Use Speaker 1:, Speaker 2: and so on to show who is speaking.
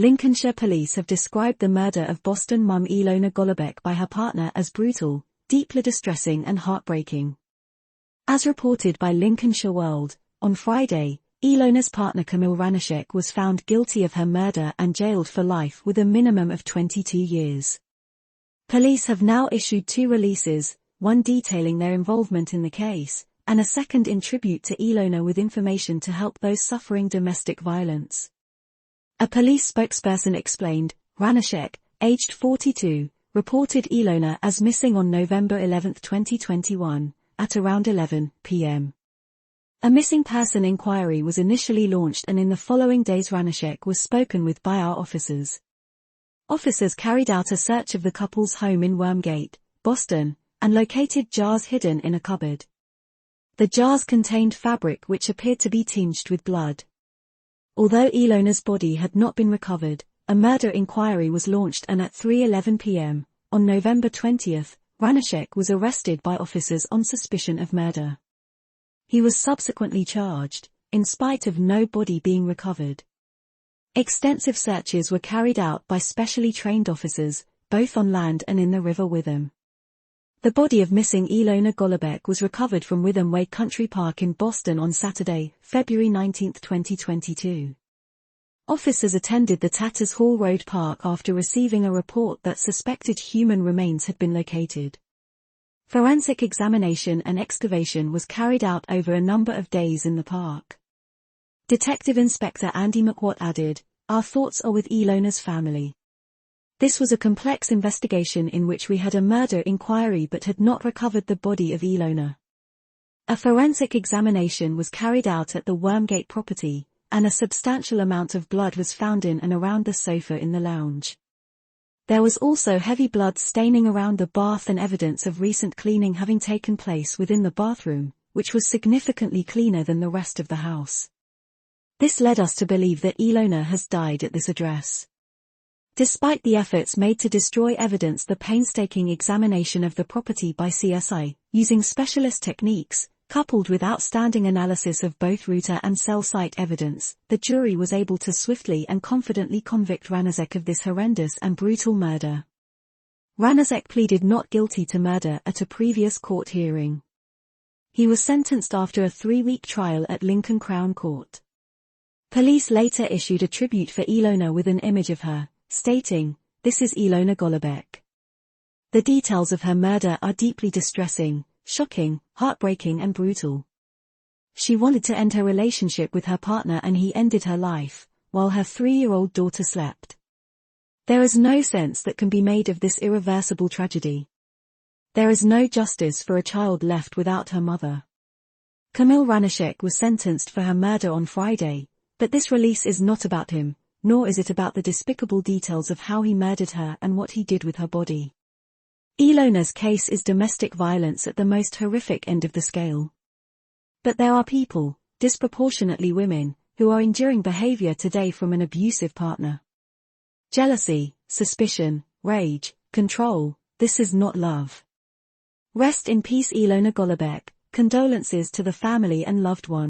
Speaker 1: Lincolnshire Police have described the murder of Boston mum Ilona Golabek by her partner as brutal, deeply distressing and heartbreaking. As reported by Lincolnshire World, on Friday, Ilona's partner Kamil Ranashek was found guilty of her murder and jailed for life with a minimum of 22 years. Police have now issued 2 releases, one detailing their involvement in the case, and a second in tribute to Ilona with information to help those suffering domestic violence. A police spokesperson explained, Ranashek, aged 42, reported Ilona as missing on November 11, 2021, at around 11 p.m. A missing person inquiry was initially launched, and in the following days Ranashek was spoken with by our officers. Officers carried out a search of the couple's home in Wormgate, Boston, and located jars hidden in a cupboard. The jars contained fabric which appeared to be tinged with blood. Although Ilona's body had not been recovered, a murder inquiry was launched, and at 3:11 p.m., on November 20, Ranashek was arrested by officers on suspicion of murder. He was subsequently charged, in spite of no body being recovered. Extensive searches were carried out by specially trained officers, both on land and in the River Witham. The body of missing Ilona Golabek was recovered from Witham Way Country Park in Boston on Saturday, February 19, 2022. Officers attended the Tatters Hall Road Park after receiving a report that suspected human remains had been located. Forensic examination and excavation was carried out over a number of days in the park. Detective Inspector Andy McWatt added, "Our thoughts are with Ilona's family. This was a complex investigation in which we had a murder inquiry but had not recovered the body of Ilona. A forensic examination was carried out at the Wormgate property, and a substantial amount of blood was found in and around the sofa in the lounge. There was also heavy blood staining around the bath and evidence of recent cleaning having taken place within the bathroom, which was significantly cleaner than the rest of the house. This led us to believe that Ilona has died at this address." Despite the efforts made to destroy evidence, the painstaking examination of the property by CSI, using specialist techniques, coupled with outstanding analysis of both router and cell site evidence, the jury was able to swiftly and confidently convict Ranashek of this horrendous and brutal murder. Ranashek pleaded not guilty to murder at a previous court hearing. He was sentenced after a 3-week trial at Lincoln Crown Court. Police later issued a tribute for Ilona with an image of her, stating, "This is Ilona Golabek. The details of her murder are deeply distressing, shocking, heartbreaking and brutal. She wanted to end her relationship with her partner and he ended her life, while her 3-year-old daughter slept. There is no sense that can be made of this irreversible tragedy. There is no justice for a child left without her mother." Kamil Ranashek was sentenced for her murder on Friday, but this release is not about him, nor is it about the despicable details of how he murdered her and what he did with her body. Ilona's case is domestic violence at the most horrific end of the scale. But there are people, disproportionately women, who are enduring behavior today from an abusive partner. Jealousy, suspicion, rage, control, this is not love. Rest in peace Ilona Golabek, condolences to the family and loved ones.